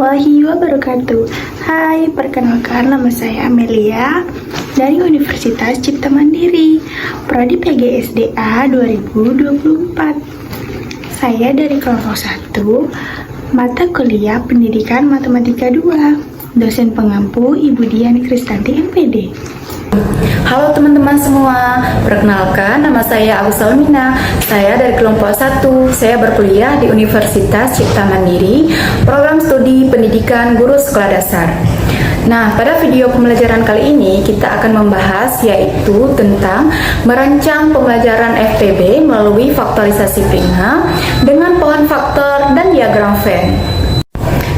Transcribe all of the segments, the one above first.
warahmatullahi wabarakatuh. Hai, perkenalkan nama saya Amelia dari Universitas Cipta Mandiri, Prodi PGSDA 2024. Saya dari kelompok 1, mata kuliah Pendidikan Matematika 2, dosen pengampu Ibu Dian Kristanti MPD. Halo teman-teman semua, perkenalkan nama saya Agus Salmina. Saya dari kelompok 1. Saya berkuliah di Universitas Cipta Mandiri, program studi pendidikan guru sekolah dasar. Nah, pada video pembelajaran kali ini kita akan membahas yaitu tentang merancang pembelajaran FPB melalui faktorisasi prima dengan pohon faktor dan diagram Venn.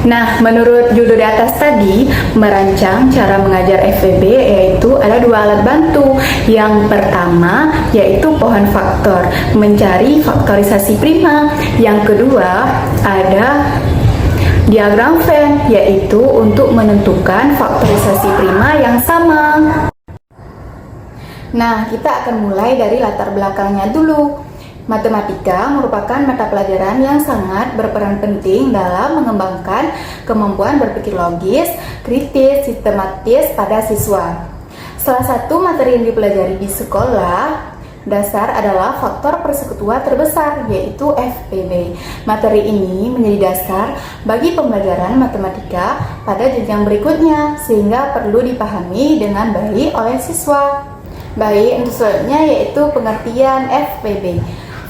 Nah, menurut judul di atas tadi, merancang cara mengajar FPB yaitu ada dua alat bantu. Yang pertama yaitu pohon faktor, mencari faktorisasi prima. Yang kedua ada diagram Venn, yaitu untuk menentukan faktorisasi prima yang sama. Nah, kita akan mulai dari latar belakangnya dulu. Matematika merupakan mata pelajaran yang sangat berperan penting dalam mengembangkan kemampuan berpikir logis, kritis, sistematis pada siswa. Salah satu materi yang dipelajari di sekolah dasar adalah faktor persekutuan terbesar, yaitu FPB. Materi ini menjadi dasar bagi pembelajaran matematika pada jenjang berikutnya, sehingga perlu dipahami dengan baik oleh siswa. Baik, untuk selanjutnya yaitu pengertian FPB.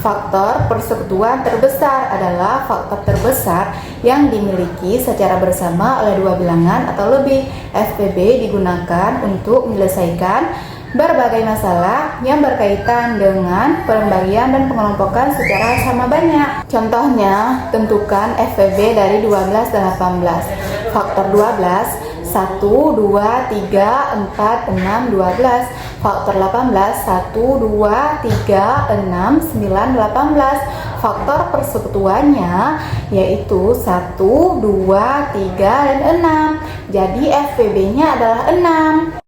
Faktor persekutuan terbesar adalah faktor terbesar yang dimiliki secara bersama oleh dua bilangan atau lebih. FPB digunakan untuk menyelesaikan berbagai masalah yang berkaitan dengan pembagian dan pengelompokan secara sama banyak. Contohnya, tentukan FPB dari 12 dan 18. Faktor 12 1, 2, 3, 4, 6, 12. Faktor 18 1, 2, 3, 6, 9, 18. Faktor persekutuannya yaitu 1, 2, 3, dan 6. Jadi FPB-nya adalah 6.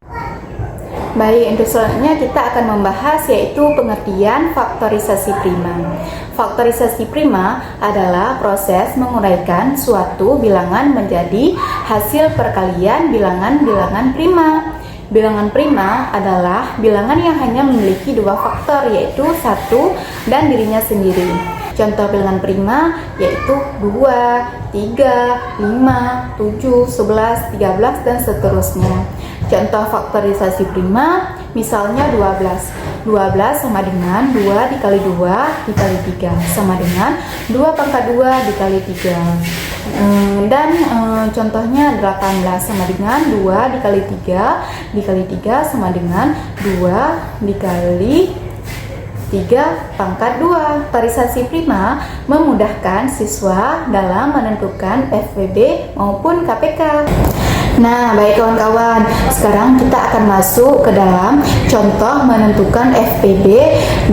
Baik, untuk selanjutnya kita akan membahas yaitu pengertian faktorisasi prima. Faktorisasi prima adalah proses menguraikan suatu bilangan menjadi hasil perkalian bilangan-bilangan prima. Bilangan prima adalah bilangan yang hanya memiliki dua faktor, yaitu 1 dan dirinya sendiri. Contoh bilangan prima yaitu 2, 3, 5, 7, 11, 13, dan seterusnya. Contoh faktorisasi prima misalnya 12. 12 sama dengan 2 dikali 2 dikali 3 sama dengan 2 pangkat 2 dikali 3. Dan contohnya 18 sama dengan 2 dikali 3 dikali 3 sama dengan 2 dikali 3 pangkat 2. Faktorisasi prima memudahkan siswa dalam menentukan FPB maupun KPK. Nah, baik kawan-kawan, sekarang kita akan masuk ke dalam contoh menentukan FPB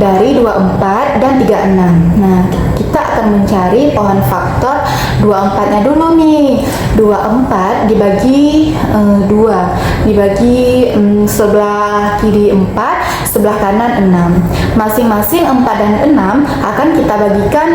dari 24 dan 36. Nah, kita akan mencari pohon faktor 24-nya dulu nih. 24 dibagi 2, dibagi sebelah kiri 4, sebelah kanan 6. Masing-masing 4 dan 6 akan kita bagikan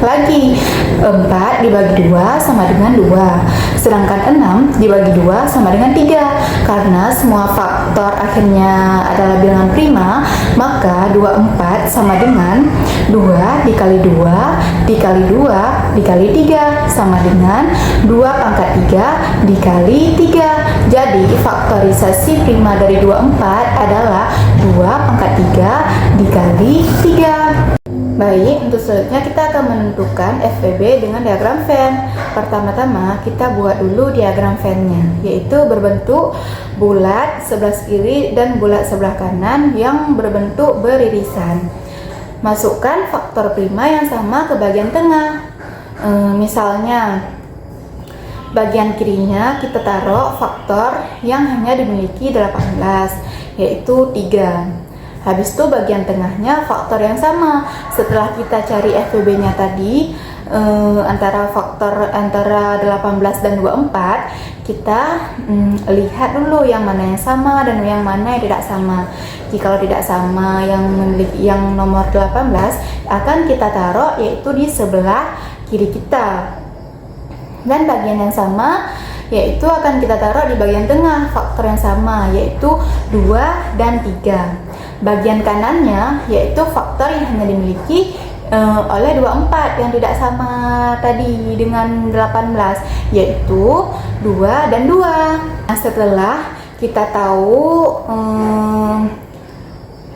lagi. 4 dibagi 2 sama dengan 2. Sedangkan 6 dibagi 2 sama dengan 3. Karena semua faktor akhirnya adalah bilangan prima, maka 24 sama dengan 2 dikali 2 dikali 2 dikali 3 sama dengan 2 pangkat 3 dikali 3. Jadi faktorisasi prima dari 24 adalah 2 pangkat 3 dikali 3. Baik, untuk selanjutnya kita akan menentukan FPB dengan diagram Venn. Pertama-tama kita buat dulu diagram Venn-nya, yaitu berbentuk bulat sebelah kiri dan bulat sebelah kanan yang berbentuk beririsan. Masukkan faktor prima yang sama ke bagian tengah. Misalnya bagian kirinya kita taruh faktor yang hanya dimiliki 18, yaitu 3. Habis itu bagian tengahnya faktor yang sama. Setelah kita cari FPB-nya tadi antara 18 dan 24, kita lihat dulu yang mana yang sama dan yang mana yang tidak sama. Jika tidak sama, yang nomor 18 akan kita taruh yaitu di sebelah kiri kita. Dan bagian yang sama yaitu akan kita taruh di bagian tengah faktor yang sama, yaitu 2 dan 3. Bagian kanannya yaitu faktor yang hanya dimiliki oleh 24 yang tidak sama tadi dengan 18, yaitu 2 dan 2. Nah, setelah kita tahu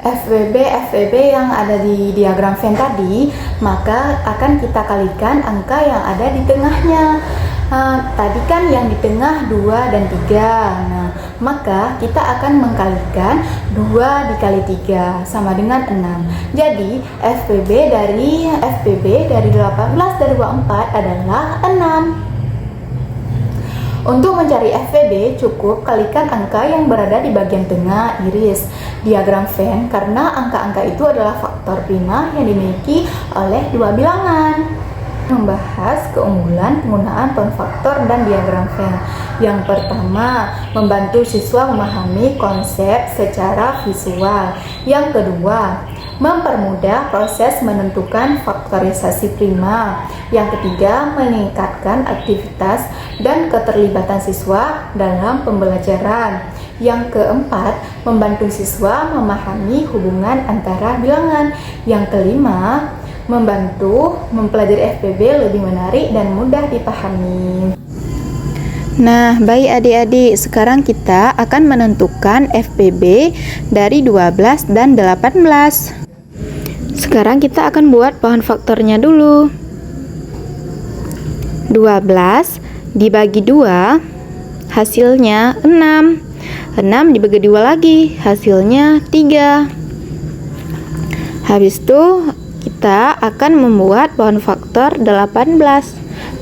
FWB yang ada di diagram Venn tadi, maka akan kita kalikan angka yang ada di tengahnya. Tadi kan yang di tengah 2 dan 3. Nah, maka kita akan mengkalikan 2 dikali 3 sama dengan 6. Jadi FPB dari 18 dari 24 adalah 6. Untuk mencari FPB, cukup kalikan angka yang berada di bagian tengah iris diagram Venn, karena angka-angka itu adalah faktor prima yang dimiliki oleh dua bilangan. Membahas keunggulan penggunaan pohon faktor dan diagram Venn. Yang pertama, membantu siswa memahami konsep secara visual. Yang kedua, mempermudah proses menentukan faktorisasi prima. Yang ketiga, meningkatkan aktivitas dan keterlibatan siswa dalam pembelajaran. Yang keempat, membantu siswa memahami hubungan antara bilangan. Yang kelima, membantu mempelajari FPB lebih menarik dan mudah dipahami. Nah, baik adik-adik, sekarang kita akan menentukan FPB dari 12 dan 18. Sekarang kita akan buat pohon faktornya dulu. 12 dibagi 2 hasilnya 6. 6 dibagi 2 lagi hasilnya 3. Habis itu kita akan membuat pohon faktor 18.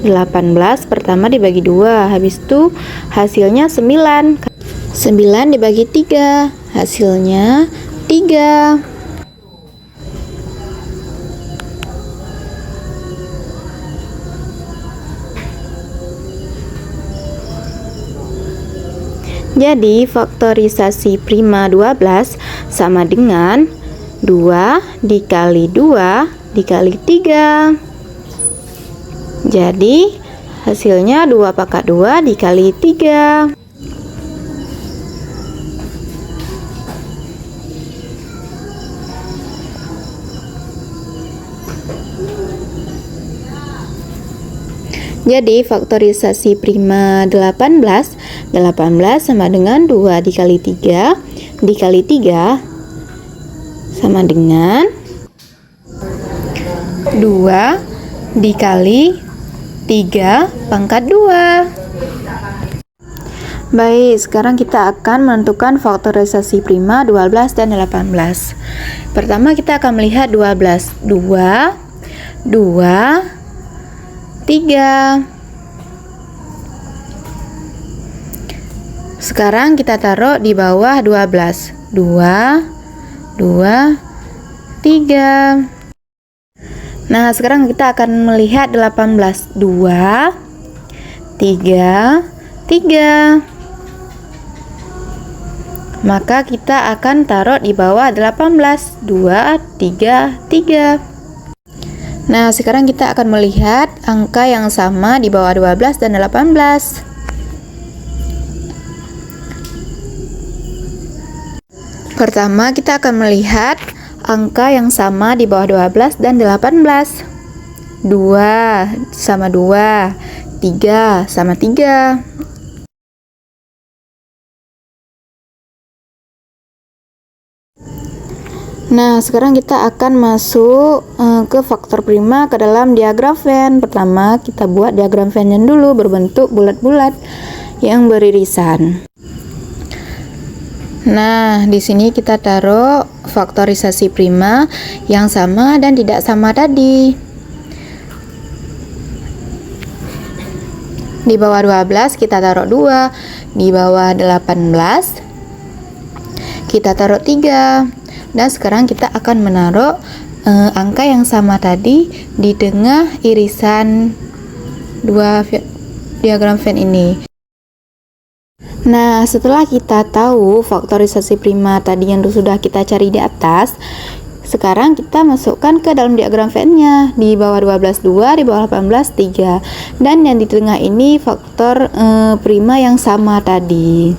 18 pertama dibagi 2, habis itu hasilnya 9. 9 dibagi 3, hasilnya 3. Jadi faktorisasi prima 12 sama dengan 2 dikali 2 dikali 3. Jadi hasilnya 2 pangkat 2 dikali 3. Jadi faktorisasi prima 18 sama dengan 2 dikali 3 dikali 3 sama dengan 2 dikali 3 pangkat 2. Baik, sekarang kita akan menentukan faktorisasi prima 12 dan 18. Pertama kita akan melihat 12. 2, 3. Sekarang kita taruh di bawah 12. 2, 3. Nah, sekarang kita akan melihat 18. 2, 3, 3. Maka kita akan taruh di bawah 18. 2, 3, 3. Nah, sekarang kita akan melihat angka yang sama di bawah 12 dan 18. Pertama, kita akan melihat angka yang sama di bawah 12 dan 18. 2 sama 2, 3 sama 3. Nah, sekarang kita akan masuk ke faktor prima ke dalam diagram Venn. Pertama, kita buat diagram Venn-nya dulu berbentuk bulat-bulat yang beririsan. Nah, di sini kita taruh faktorisasi prima yang sama dan tidak sama tadi. Di bawah 12 kita taruh 2, di bawah 18 kita taruh 3. Dan sekarang kita akan menaruh angka yang sama tadi di tengah irisan dua diagram Venn ini. Nah, setelah kita tahu faktorisasi prima tadi yang sudah kita cari di atas, Sekarang kita masukkan ke dalam diagram Venn-nya. Di bawah 12 2, di bawah 18 3. Dan yang di tengah ini faktor prima yang sama tadi.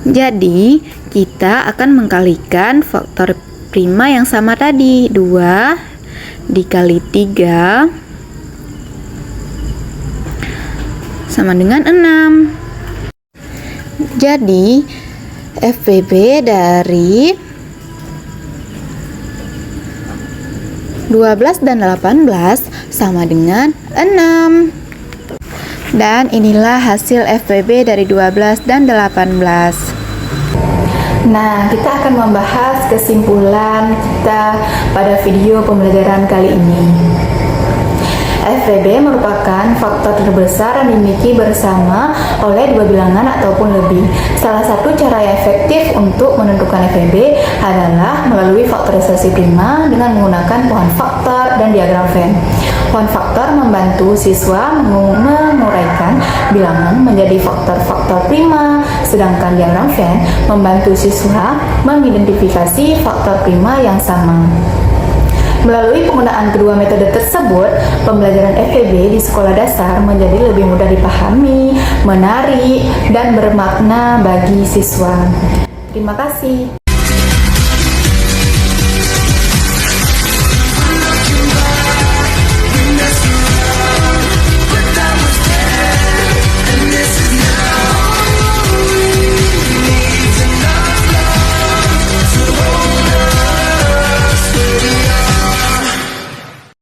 Jadi, kita akan mengkalikan faktor prima yang sama tadi. 2 dikali 3 sama dengan 6. Jadi, FPB dari 12 dan 18 sama dengan 6. Dan inilah hasil FPB dari 12 dan 18. Nah, kita akan membahas kesimpulan kita pada video pembelajaran kali ini. FPB merupakan faktor terbesar yang dimiliki bersama oleh dua bilangan ataupun lebih. Salah satu cara yang efektif untuk menentukan FPB adalah melalui faktorisasi prima dengan menggunakan pohon faktor dan diagram Venn. Pohon faktor membantu siswa menguraikan bilangan menjadi faktor-faktor prima, sedangkan diagram Venn membantu siswa mengidentifikasi faktor prima yang sama. Melalui penggunaan kedua metode tersebut, pembelajaran FPB di sekolah dasar menjadi lebih mudah dipahami, menarik, dan bermakna bagi siswa. Terima kasih.